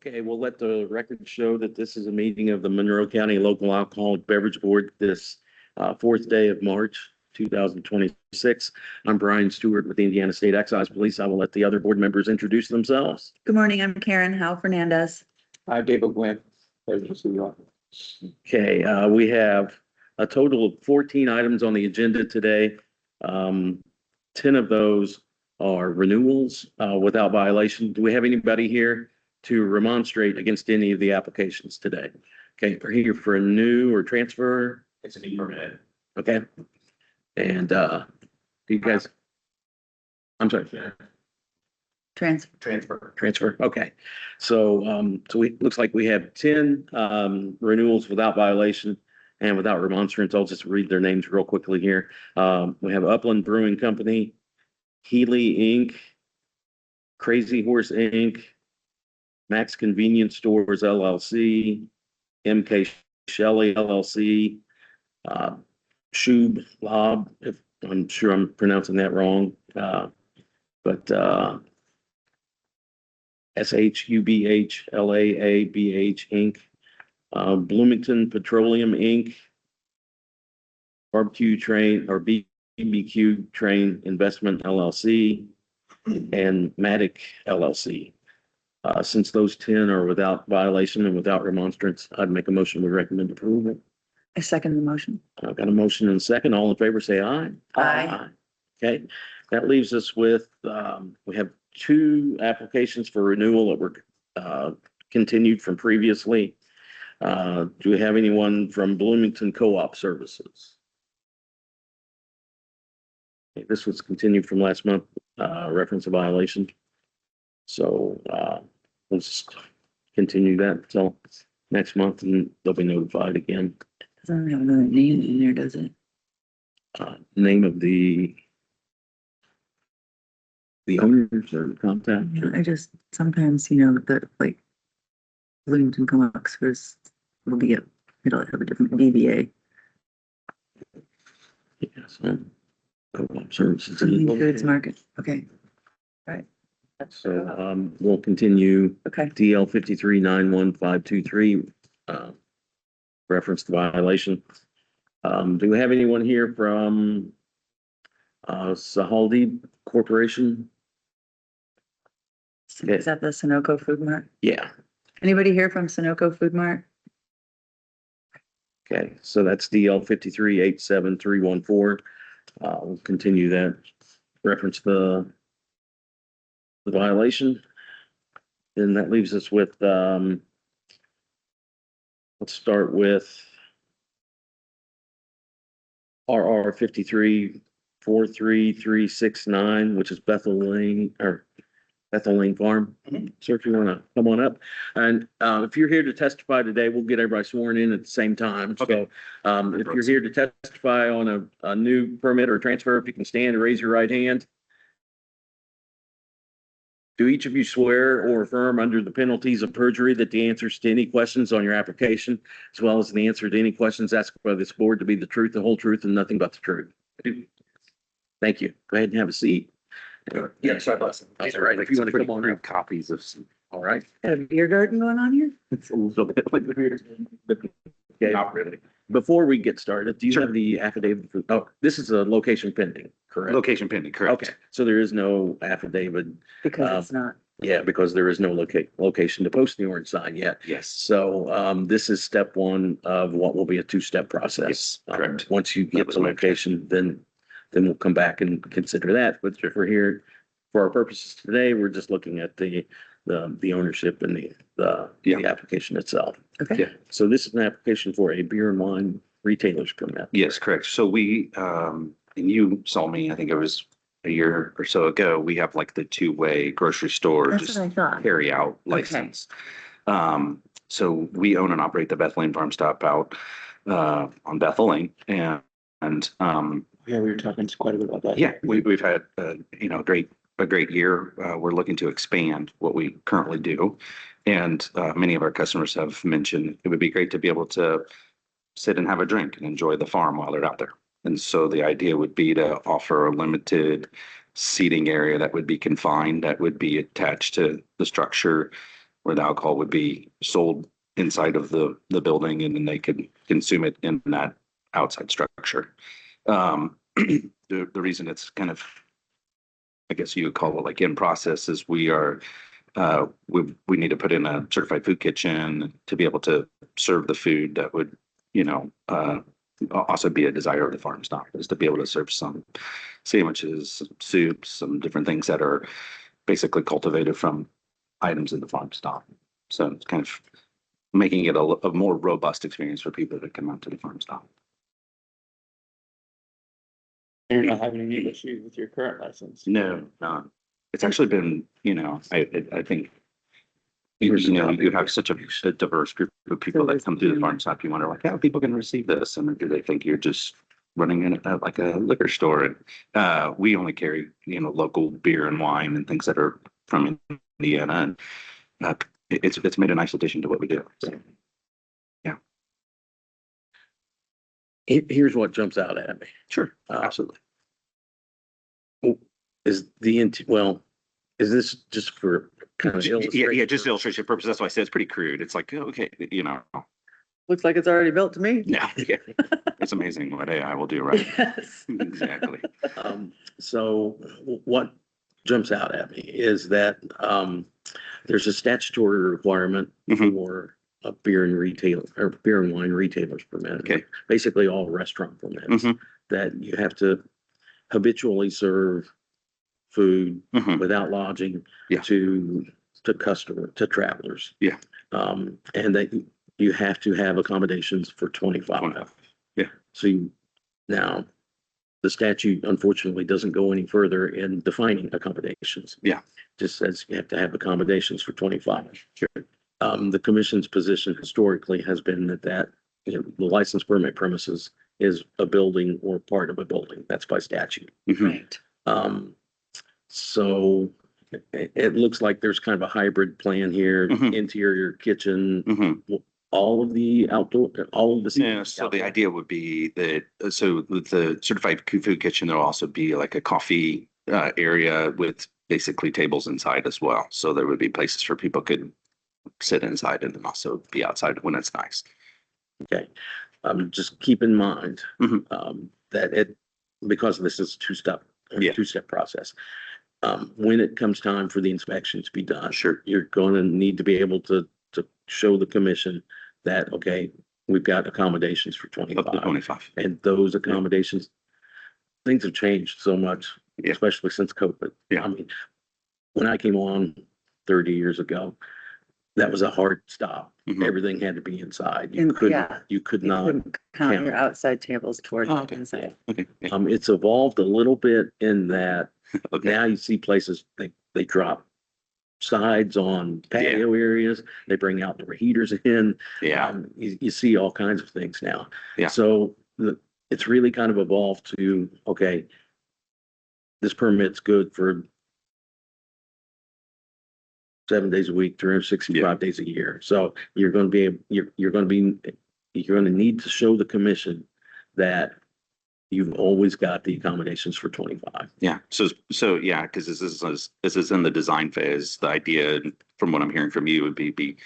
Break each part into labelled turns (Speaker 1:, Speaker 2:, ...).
Speaker 1: Okay, we'll let the record show that this is a meeting of the Monroe County Local Alcoholic Beverage Board this fourth day of March, 2026. I'm Brian Stewart with the Indiana State Excise Police. I will let the other board members introduce themselves.
Speaker 2: Good morning, I'm Karen Hal Fernandez.
Speaker 3: Hi, David Gwynn. Pleasure to see you all.
Speaker 1: Okay, we have a total of 14 items on the agenda today. 10 of those are renewals without violation. Do we have anybody here to remonstrate against any of the applications today? Okay, we're here for a new or transfer.
Speaker 3: It's a new permit.
Speaker 1: Okay. And do you guys, I'm sorry. Transfer. Okay. So looks like we have 10 renewals without violation and without remonstrance. I'll just read their names real quickly here. We have Upland Brewing Company, Healy Inc., Crazy Horse Inc., Max Convenience Stores LLC, MK Shelley LLC, Shub Lab, if I'm sure I'm pronouncing that wrong, but SHUBHLAABH Inc., Bloomington Petroleum Inc., Barbecue Train or BBQ Train Investment LLC, and Matic LLC. Since those 10 are without violation and without remonstrance, I'd make a motion we recommend approval.
Speaker 2: I second the motion.
Speaker 1: I've got a motion and a second. All in favor, say aye.
Speaker 2: Aye.
Speaker 1: Okay, that leaves us with, we have 2 applications for renewal that were continued from previously. Do we have anyone from Bloomington Co-op Services? Okay, this was continued from last month, reference a violation. So we'll just continue that until next month and they'll be notified again.
Speaker 2: Doesn't have another name in there, does it?
Speaker 1: Name of the owners or contact?
Speaker 2: I just, sometimes, the like Bloomington Comics will be it'll have a different DBA.
Speaker 1: Yes. Co-op Services.
Speaker 2: Foods Market, okay.
Speaker 1: So we'll continue
Speaker 2: Okay.
Speaker 1: DL 53-91523, reference the violation. Do we have anyone here from Sahaldi Corporation?
Speaker 2: Is that the Sunoco Food Mart?
Speaker 1: Yeah.
Speaker 2: Anybody here from Sunoco Food Mart?
Speaker 1: Okay, so that's DL 53-87314. We'll continue that, reference the violation. And that leaves us with, let's start with RR 53-43369, which is Bethel Lane Farm. So if you want to come on up, and if you're here to testify today, we'll get everybody sworn in at the same time.
Speaker 3: Okay.
Speaker 1: So if you're here to testify on a new permit or transfer, if you can stand and raise your right hand. Do each of you swear or affirm under the penalties of perjury that the answers to any questions on your application, as well as the answer to any questions asked by this board, to be the truth, the whole truth, and nothing but the truth? Thank you. Go ahead and have a seat.
Speaker 3: Yeah, sorry about that.
Speaker 1: That's all right. If you want to come on up.
Speaker 3: Copies of some.
Speaker 1: All right.
Speaker 2: Got a beer garden going on here?
Speaker 3: It's a little bit like the beer.
Speaker 1: Okay.
Speaker 3: Not really.
Speaker 1: Before we get started, do you
Speaker 3: Sure.
Speaker 1: have the affidavit? Oh, this is a location pending, correct?
Speaker 3: Location pending, correct?
Speaker 1: Okay, so there is no affidavit.
Speaker 2: Because it's not.
Speaker 1: Yeah, because there is no location to post the orange sign yet.
Speaker 3: Yes.
Speaker 1: So this is step 1 of what will be a 2-step process.
Speaker 3: Yes, correct.
Speaker 1: Once you
Speaker 3: That
Speaker 1: get
Speaker 3: was
Speaker 1: the
Speaker 3: my
Speaker 1: location, then we'll come back and consider that. But if we're here for our purposes today, we're just looking at the ownership and the application itself.
Speaker 2: Okay.
Speaker 3: Yeah.
Speaker 1: So this is an application for a beer and wine retailer's permit.
Speaker 3: Yes, correct. So we, and you saw me, I think it was a year or so ago, we have like the 2-way grocery store.
Speaker 2: That's
Speaker 3: just
Speaker 2: what I thought.
Speaker 3: carry out license. So we own and operate the Bethel Lane Farm Stop out on Bethel Lane, and
Speaker 4: Yeah, we were talking quite a bit about that.
Speaker 3: yeah, we've had a great year. We're looking to expand what we currently do, and many of our customers have mentioned it would be great to be able to sit and have a drink and enjoy the farm while they're out there. And so the idea would be to offer a limited seating area that would be confined, that would be attached to the structure where the alcohol would be sold inside of the building, and then they could consume it in that outside structure. The reason it's kind of, I guess you would call it like in process, is we need to put in a certified food kitchen to be able to serve the food that would, also be a desire of the farm stop, is to be able to serve some sandwiches, some soups, some different things that are basically cultivated from items in the farm stop. So it's kind of making it a more robust experience for people that come out to the farm stop.
Speaker 4: You're not having any issues with your current license?
Speaker 3: No, no. It's actually been, I think, you have such a diverse group of people that come through the farm stop. You wonder, like, how are people going to receive this? And do they think you're just running in like a liquor store? And we only carry, local beer and wine and things that are from Indiana. And it's made a nice addition to what we do. So, yeah.
Speaker 1: Here's what jumps out at me.
Speaker 3: Sure. Absolutely.
Speaker 1: Is this just for kind of illustration?
Speaker 3: Yeah, just illustration purposes. That's why I said it's pretty crude. It's like, okay,
Speaker 2: Looks like it's already built to me.
Speaker 3: yeah, it's amazing what AI will do, right?
Speaker 2: Yes.
Speaker 3: Exactly.
Speaker 1: So what jumps out at me is that there's a statutory requirement
Speaker 3: Mhm.
Speaker 1: for a beer and wine retailers permit.
Speaker 3: Okay.
Speaker 1: Basically all restaurant permits
Speaker 3: Mhm.
Speaker 1: that you have to habitually serve food
Speaker 3: Mhm.
Speaker 1: without lodging
Speaker 3: Yeah.
Speaker 1: to travelers.
Speaker 3: Yeah.
Speaker 1: And that you have to have accommodations for 25.
Speaker 3: 25. Yeah.
Speaker 1: So now the statute unfortunately doesn't go any further in defining accommodations.
Speaker 3: Yeah.
Speaker 1: Just says you have to have accommodations for 25.
Speaker 3: Sure.
Speaker 1: The commission's position historically has been that the license permit premises is a building or part of a building. That's by statute.
Speaker 3: Mhm.
Speaker 2: Right.
Speaker 1: So it looks like there's kind of a hybrid plan here,
Speaker 3: Mhm.
Speaker 1: interior kitchen,
Speaker 3: Mhm.
Speaker 1: all of the seating.
Speaker 3: Yeah, so the idea would be that, so with the certified food kitchen, there'll also be like a coffee area with basically tables inside as well. So there would be places for people could sit inside and then also be outside when it's nice.
Speaker 1: Okay, just keep in mind,
Speaker 3: Mhm.
Speaker 1: that because this is
Speaker 3: Yeah.
Speaker 1: two-step process. When it comes time for the inspection to be done.
Speaker 3: Sure.
Speaker 1: You're going to need to be able to show the commission that, okay, we've got accommodations for
Speaker 3: Up to
Speaker 1: 25.
Speaker 3: 25.
Speaker 1: And those accommodations, things have changed so much,
Speaker 3: Yeah.
Speaker 1: especially since COVID.
Speaker 3: Yeah.
Speaker 1: I mean, when I came on 30 years ago, that was a hard stop.
Speaker 3: Mhm.
Speaker 1: Everything had to be inside.
Speaker 2: And,
Speaker 1: You
Speaker 2: yeah,
Speaker 1: could
Speaker 2: You
Speaker 1: not.
Speaker 2: couldn't count your
Speaker 1: count.
Speaker 2: outside tables towards
Speaker 3: Oh,
Speaker 2: the
Speaker 3: okay.
Speaker 2: inside.
Speaker 3: Okay. Yeah.
Speaker 1: It's evolved a little bit in that
Speaker 3: Okay.
Speaker 1: now you see places, they drop sides on patio areas. They bring outdoor heaters in.
Speaker 3: Yeah.
Speaker 1: You see all kinds of things now.
Speaker 3: Yeah.
Speaker 1: So it's really kind of evolved to, okay, this permit's good for 7 days a week, 365 days a year. So you're going to need to show the commission that you've always got the accommodations for 25.
Speaker 3: Yeah. So yeah, because this is in the design phase. The idea, from what I'm hearing from you, would be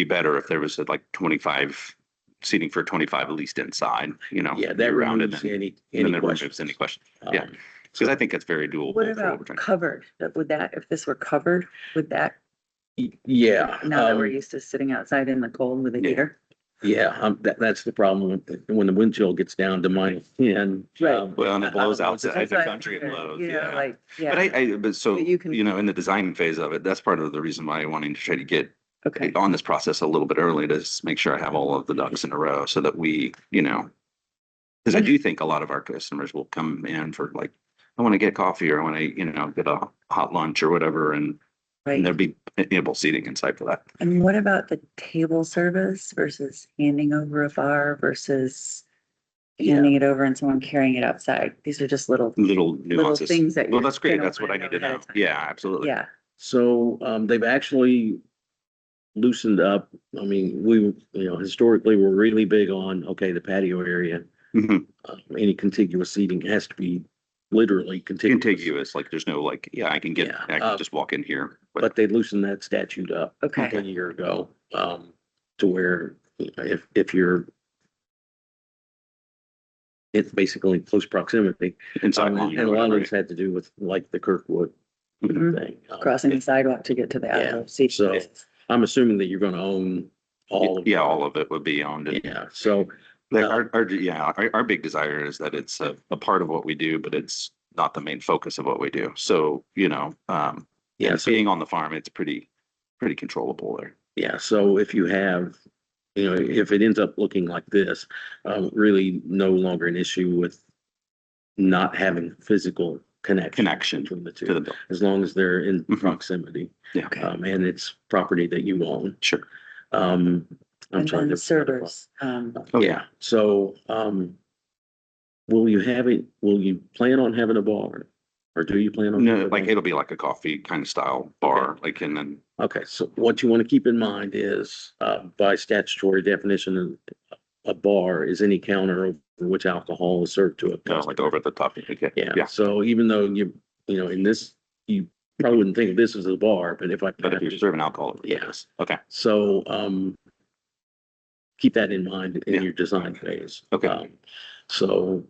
Speaker 3: better if there was like 25 seating for 25 at least inside.
Speaker 1: Yeah, that
Speaker 3: year-round,
Speaker 1: removes
Speaker 3: and
Speaker 1: any
Speaker 3: then it
Speaker 1: questions.
Speaker 3: removes any question. Yeah. Because I think that's very doable.
Speaker 2: What
Speaker 3: for what we're
Speaker 2: about
Speaker 3: trying.
Speaker 2: covered? If this were covered, would that,
Speaker 1: Yeah.
Speaker 2: now that we're used to sitting outside in the cold with a
Speaker 3: Yeah.
Speaker 2: heater?
Speaker 1: Yeah, that's the problem when the wind chill gets down to -10.
Speaker 2: Right.
Speaker 3: Well, and it blows
Speaker 1: I don't know,
Speaker 3: outside
Speaker 2: That's
Speaker 3: the
Speaker 2: what I
Speaker 3: country, it
Speaker 2: wondered,
Speaker 3: blows.
Speaker 2: you know,
Speaker 3: Yeah.
Speaker 2: like,
Speaker 3: But so,
Speaker 2: But you can-
Speaker 3: in the design phase of it, that's part of the reason why I'm wanting to try to get
Speaker 2: okay.
Speaker 3: on this process a little bit early, to make sure I have all of the ducks in a row, so that we, because I do think a lot of our customers will come in for like, I want to get coffee, or I want to, get a hot lunch or whatever, and
Speaker 2: Right.
Speaker 3: there'll be ample seating inside for that.
Speaker 2: And what about the table service versus handing over a bar versus handing it over and someone carrying it outside? These are just little
Speaker 3: Little
Speaker 2: things that
Speaker 3: Well,
Speaker 2: you're
Speaker 3: that's great.
Speaker 2: gonna
Speaker 3: That's what I
Speaker 2: wanna
Speaker 3: need to
Speaker 2: know ahead
Speaker 3: know.
Speaker 2: of time.
Speaker 3: Yeah, absolutely.
Speaker 2: Yeah.
Speaker 1: So they've actually loosened up. I mean, historically we're really big on, okay, the patio area,
Speaker 3: Mhm.
Speaker 1: any contiguous seating has to be literally contiguous.
Speaker 3: Contiguous, like there's no like, yeah, I can just walk in here.
Speaker 1: But they loosened that statute up
Speaker 2: Okay.
Speaker 1: a year ago, to where if you're, it's basically close proximity.
Speaker 3: Inside
Speaker 1: And
Speaker 3: line
Speaker 1: a
Speaker 3: or
Speaker 1: lot of
Speaker 3: whatever.
Speaker 1: this had to do with like the Kirkwood
Speaker 2: Mhm.
Speaker 1: thing.
Speaker 2: Crossing the sidewalk to get to the
Speaker 1: Yeah,
Speaker 2: outdoor seat.
Speaker 1: so I'm assuming that you're gonna own all of.
Speaker 3: Yeah, all of it would be owned.
Speaker 1: Yeah, so,
Speaker 3: Like our big desire is that it's a part of what we do, but it's not the main focus of what we do. So,
Speaker 1: yeah,
Speaker 3: and
Speaker 1: so,
Speaker 3: being on the farm, it's pretty controllable there.
Speaker 1: yeah, so if you have, if it ends up looking like this, really no longer an issue with not having physical connection between the
Speaker 3: to
Speaker 1: two,
Speaker 3: the bill.
Speaker 1: as long as they're in
Speaker 3: Mhm.
Speaker 1: proximity.
Speaker 3: Yeah.
Speaker 1: And it's property that you own.
Speaker 3: Sure.
Speaker 1: I'm
Speaker 2: And
Speaker 1: sorry.
Speaker 2: then
Speaker 1: there was another
Speaker 2: servers,
Speaker 3: Oh,
Speaker 1: Yeah, so, will you plan on having a bar? Or do you plan on?
Speaker 3: No,
Speaker 1: having a
Speaker 3: like
Speaker 1: bar?
Speaker 3: it'll be like a coffee kind of style bar, like, and then,
Speaker 1: Okay, so what you want to keep in mind is, by statutory definition, a bar is any counter over which alcohol is served to a
Speaker 3: like
Speaker 1: customer.
Speaker 3: over the top. Okay.
Speaker 1: Yeah, so even though in this, you probably wouldn't think of this as a bar, but if I.
Speaker 3: But if you're serving alcohol.
Speaker 1: Yes.
Speaker 3: Okay.
Speaker 1: So, keep that in mind in
Speaker 3: Yeah.
Speaker 1: your design phase.
Speaker 3: Okay.
Speaker 1: So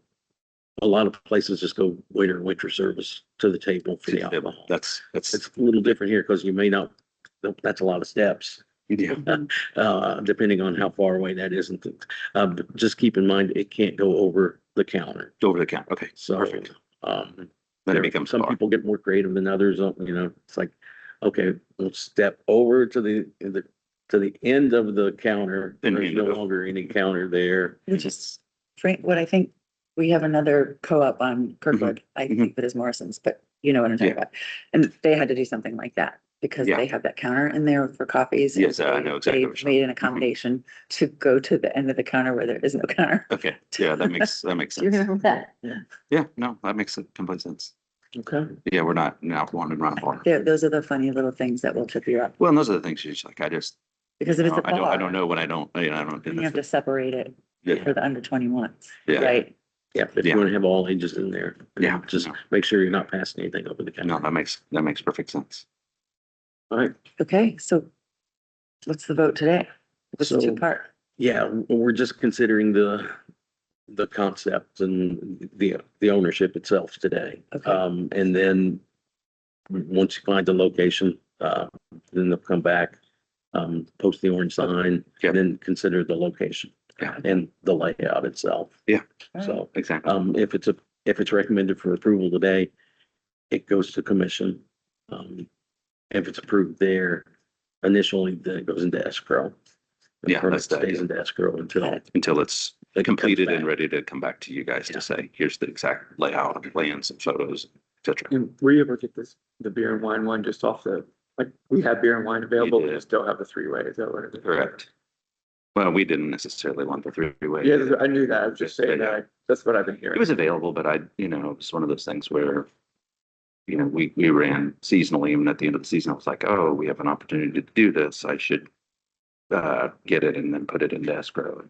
Speaker 1: a lot of places just go waiter and waitress service to the table for the alcohol.
Speaker 3: That's,
Speaker 1: It's a little different here because you may not, that's a lot of steps,
Speaker 3: yeah,
Speaker 1: depending on how far away that is. And but just keep in mind, it can't go over the counter.
Speaker 3: over the counter. Okay.
Speaker 1: So,
Speaker 3: Perfect.
Speaker 1: um,
Speaker 3: Then it becomes a
Speaker 1: some
Speaker 3: bar.
Speaker 1: people get more creative than others, it's like, okay, we'll step over to the end of the counter.
Speaker 3: Then
Speaker 1: There's
Speaker 3: hand
Speaker 1: no
Speaker 3: it over.
Speaker 1: longer any counter there.
Speaker 2: which is Frank, what I think, we have another co-op on Kirkwood, I
Speaker 3: Mhm.
Speaker 2: think that is Morrison's, but you know what I'm talking
Speaker 3: Yeah.
Speaker 2: about. And they had to do something like that because
Speaker 3: Yeah.
Speaker 2: they have that counter in there for coffees. and
Speaker 3: Yes, I know exactly
Speaker 2: They
Speaker 3: what you're
Speaker 2: made
Speaker 3: saying.
Speaker 2: an accommodation to go to the end of the counter where there is no counter.
Speaker 3: Okay. Yeah, that makes
Speaker 2: Do you
Speaker 3: sense.
Speaker 2: remember that?
Speaker 3: Yeah, no, that makes complete sense.
Speaker 1: Okay.
Speaker 3: Yeah, we're not wanting to run a bar.
Speaker 2: Those are the funny little things that will trip you up.
Speaker 3: Well, and those are the things you're just like,
Speaker 2: Because if it's a
Speaker 3: I don't
Speaker 2: bar,
Speaker 3: know what I don't, I don't.
Speaker 2: then you have to separate it
Speaker 3: Yeah.
Speaker 2: for the under 21s,
Speaker 3: Yeah.
Speaker 2: right?
Speaker 1: Yeah, if you
Speaker 3: Yeah.
Speaker 1: want to have all ages in there.
Speaker 3: Yeah,
Speaker 1: Just
Speaker 3: no.
Speaker 1: make sure you're not passing anything over the
Speaker 3: No,
Speaker 1: counter.
Speaker 3: that makes perfect sense.
Speaker 1: All right.
Speaker 2: Okay, so what's the vote today? It's
Speaker 1: So-
Speaker 2: two-part.
Speaker 1: Yeah, we're just considering the concept and the ownership itself today.
Speaker 2: Okay.
Speaker 1: And then once you find the location, then they'll come back, post the orange sign,
Speaker 3: Yeah.
Speaker 1: and then consider the location.
Speaker 3: Yeah.
Speaker 1: And the layout itself.
Speaker 3: Yeah.
Speaker 1: So,
Speaker 3: Exactly.
Speaker 1: if it's recommended for approval today, it goes to commission. If it's approved there initially, then it goes into escrow. The
Speaker 3: Yeah,
Speaker 1: permit
Speaker 3: that's the
Speaker 1: stays
Speaker 3: idea.
Speaker 1: into escrow until.
Speaker 3: Until it's
Speaker 1: it comes
Speaker 3: completed and
Speaker 1: back.
Speaker 3: ready to come back to you guys
Speaker 1: Yeah.
Speaker 3: to say, here's the exact layout and plans and photos, et cetera.
Speaker 4: And were you able to get the beer and wine one just off like, we have beer and wine available, we
Speaker 3: did.
Speaker 4: just don't have the three-way, is that what it is?
Speaker 3: Correct. Well, we didn't necessarily want the three-way.
Speaker 4: Yeah, I knew that, I was just saying
Speaker 3: Yeah.
Speaker 4: that, that's what I've been hearing.
Speaker 3: It was available, but it was one of those things where, we ran seasonally, and at the end of the season, I was like, oh, we have an opportunity to do this. I should get it and then put it into escrow.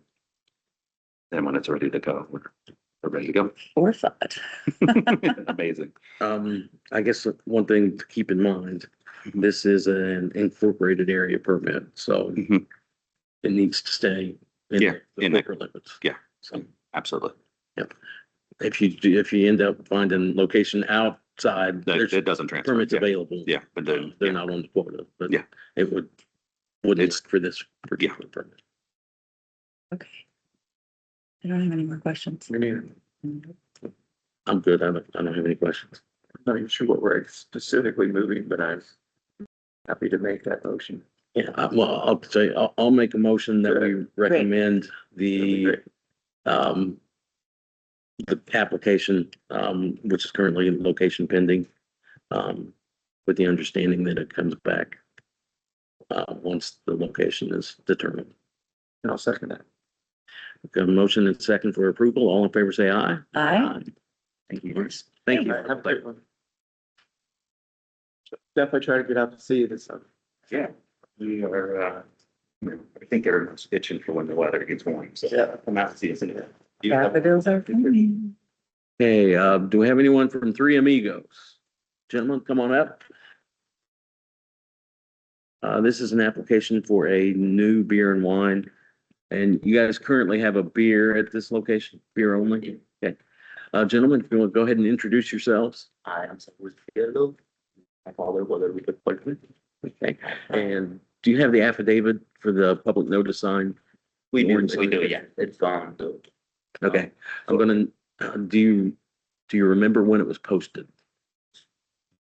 Speaker 3: Then when it's ready to go, we're ready to go.
Speaker 2: Forethought.
Speaker 3: Amazing.
Speaker 1: I guess one thing to keep in mind,
Speaker 3: Mhm.
Speaker 1: this is an incorporated area permit, so
Speaker 3: Mhm.
Speaker 1: it needs to stay in
Speaker 3: Yeah,
Speaker 1: the
Speaker 3: in the-
Speaker 1: corporate limits.
Speaker 3: yeah.
Speaker 1: So
Speaker 3: Absolutely.
Speaker 1: if you end up finding location outside, there's
Speaker 3: It doesn't transfer.
Speaker 1: permits
Speaker 3: Yeah.
Speaker 1: available.
Speaker 3: Yeah, but then,
Speaker 1: They're not on the quota, but
Speaker 3: Yeah.
Speaker 1: it wouldn't
Speaker 3: It's-
Speaker 1: work for this particular permit.
Speaker 2: Okay. I don't have any more questions.
Speaker 4: I mean,
Speaker 1: I'm good. I don't have any questions.
Speaker 4: I'm not even sure what we're specifically moving, but I'm happy to make that motion.
Speaker 1: Yeah, well, I'll say, I'll make a motion that we recommend
Speaker 4: That'd be
Speaker 1: the,
Speaker 4: great.
Speaker 1: the application, which is currently in location pending, with the understanding that it comes back, once the location is determined.
Speaker 4: And I'll second that.
Speaker 1: Got a motion and second for approval. All in favor, say aye.
Speaker 2: Aye.
Speaker 1: Thank you. Thank
Speaker 4: All
Speaker 1: you.
Speaker 4: right, have a great one. Definitely try to get out to see this stuff.
Speaker 3: Yeah, we are, I think everyone's itching for when the weather gets warm, so
Speaker 4: Yeah.
Speaker 3: come out and see us in it.
Speaker 2: Daffodils are coming.
Speaker 1: Okay, do we have anyone from Three Amigos? Gentlemen, come on up. This is an application for a new beer and wine. And you guys currently have a beer at this location, beer only? Okay. Gentlemen, if you want to go ahead and introduce yourselves.
Speaker 4: I am with Hello. My father, whether we could play with.
Speaker 1: Okay. And do you have the affidavit for the public notice sign?
Speaker 4: We
Speaker 1: Orange
Speaker 4: do,
Speaker 1: sign?
Speaker 4: yeah. It's on the.
Speaker 1: Okay, I'm gonna, do you remember when it was posted?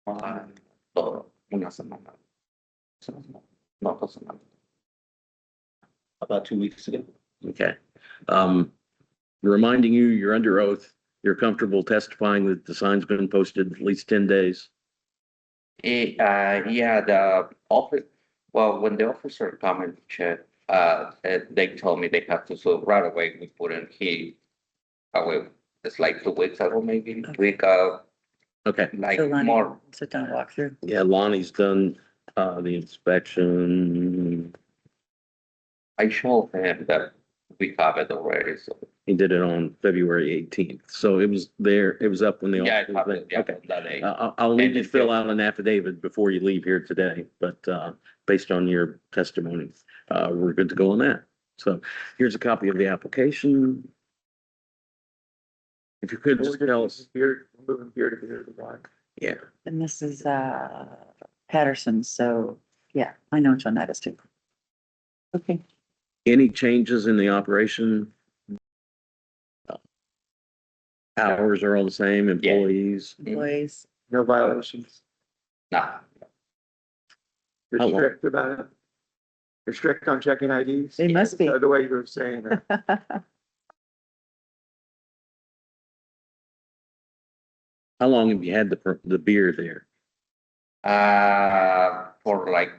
Speaker 4: Una semana. Not a semana. About 2 weeks ago.
Speaker 1: Okay. Reminding you, you're under oath. You're comfortable testifying that the sign's been posted at least 10 days?
Speaker 5: Yeah, the office, well, when the officer come and check, they told me they have to, so right away, we put in key. It's like 2 weeks ago, maybe, week,
Speaker 1: Okay,
Speaker 5: like
Speaker 2: So Lonnie,
Speaker 5: more,
Speaker 2: sit down and walk through.
Speaker 1: yeah, Lonnie's done, the inspection.
Speaker 5: I showed him that we have it already, so.
Speaker 1: He did it on February 18th. So it was there, it was up when the.
Speaker 5: Yeah,
Speaker 1: officer
Speaker 5: I have
Speaker 1: was
Speaker 5: it,
Speaker 1: there.
Speaker 5: yeah,
Speaker 1: Okay.
Speaker 5: that day.
Speaker 1: I'll need
Speaker 5: And
Speaker 1: you to
Speaker 5: it's
Speaker 1: fill
Speaker 5: still-
Speaker 1: out an affidavit before you leave here today, but, based on your testimony, we're good to go on that. So here's a copy of the application. If you could just tell us,
Speaker 4: Beer, moving beer to beer to wine.
Speaker 1: yeah,
Speaker 2: And this is, Patterson, so, yeah, I know which one that is too. Okay,
Speaker 1: any changes in the operation? Hours are all the same, employees?
Speaker 2: employees,
Speaker 4: No violations.
Speaker 5: Nah,
Speaker 4: You're
Speaker 1: How long?
Speaker 4: strict about it. You're strict on checking IDs.
Speaker 2: They must be.
Speaker 4: The way you were saying that.
Speaker 1: How long have you had the beer there?
Speaker 5: for like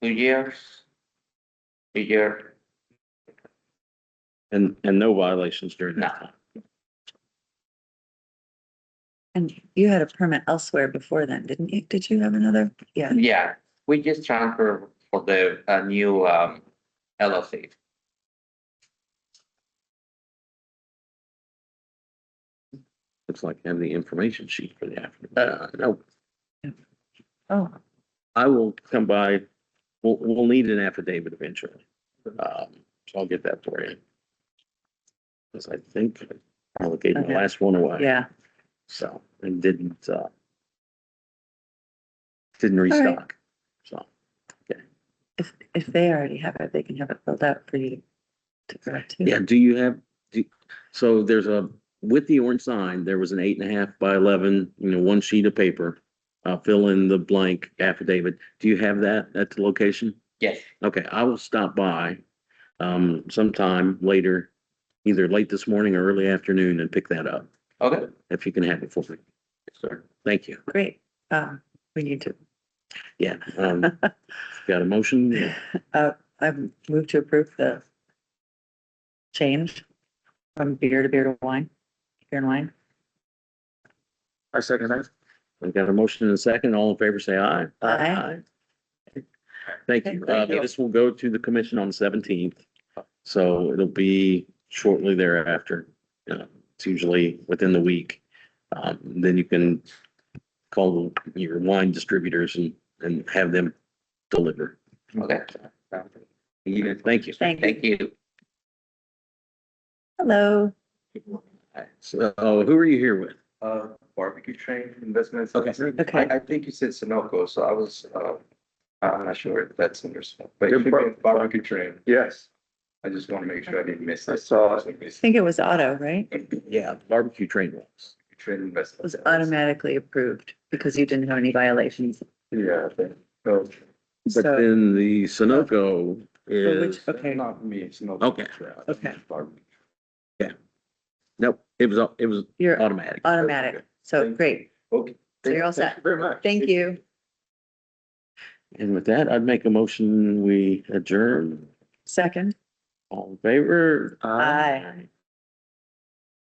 Speaker 5: 2 years. A year,
Speaker 1: And no violations during that
Speaker 5: No.
Speaker 1: time?
Speaker 2: and you had a permit elsewhere before then, didn't you? Did you have another? Yeah,
Speaker 5: yeah, we just transfer for the, new, LLC.
Speaker 1: Looks like I have the information sheet for the afternoon. No,
Speaker 2: oh,
Speaker 1: I will come by, we'll need an affidavit eventually. So I'll get that for you. Because I think I gave the
Speaker 2: Okay.
Speaker 1: last one away.
Speaker 2: yeah,
Speaker 1: So, and didn't
Speaker 2: right.
Speaker 1: restock, so.
Speaker 2: if they already have it, they can have it filled out for you to correct too.
Speaker 1: Yeah, do you have, so there's with the orange sign, there was an 8.5 by 11, one sheet of paper. Fill in the blank affidavit. Do you have that at the location?
Speaker 5: Yes,
Speaker 1: Okay, I will stop by, sometime later, either late this morning or early afternoon and pick that up,
Speaker 5: okay.
Speaker 1: if you can have it for me.
Speaker 5: Yes, sir.
Speaker 1: Thank you.
Speaker 2: Great, we need to,
Speaker 1: Yeah, got a motion?
Speaker 2: I've moved to approve the change from beer to wine, beer and wine.
Speaker 4: I second that.
Speaker 1: We've got a motion and a second. All in favor, say aye.
Speaker 2: Aye.
Speaker 1: Thank you.
Speaker 2: Thank you.
Speaker 1: This will go to the commission on the 17th. So it'll be shortly thereafter. It's usually within the week. Then you can call your wine distributors and have them deliver.
Speaker 5: Okay,
Speaker 1: Thank you.
Speaker 5: thank you.
Speaker 2: Hello,
Speaker 1: So, who are you here with?
Speaker 6: Barbecue Train Investments.
Speaker 1: Okay.
Speaker 2: okay,
Speaker 6: I think you said Sunoco, so I was, I'm not sure if that's in your stuff, but it
Speaker 4: Good
Speaker 6: should be
Speaker 4: bar-
Speaker 6: Barbecue Train.
Speaker 4: Yes,
Speaker 6: I just want to make sure I didn't miss
Speaker 4: I
Speaker 6: it.
Speaker 4: saw it.
Speaker 2: I think it was auto, right?
Speaker 1: Yeah, barbecue train was.
Speaker 6: Train
Speaker 2: It
Speaker 6: Investments.
Speaker 2: was automatically approved because you didn't have any violations.
Speaker 6: Yeah, I think. So,
Speaker 1: But
Speaker 2: So,
Speaker 1: then the Sunoco
Speaker 2: For which-
Speaker 1: is,
Speaker 2: okay,
Speaker 6: not me, it's no.
Speaker 1: Okay.
Speaker 2: Okay.
Speaker 6: Barbecue.
Speaker 1: nope, it was
Speaker 2: you're
Speaker 1: automatic.
Speaker 2: automatic, so
Speaker 6: Thank you.
Speaker 2: great,
Speaker 6: Okay.
Speaker 2: so you're all
Speaker 4: Thank
Speaker 2: set.
Speaker 4: you very much.
Speaker 2: Thank you.
Speaker 1: And with that, I'd make a motion, we adjourn.
Speaker 2: Second,
Speaker 1: All in favor?
Speaker 2: aye.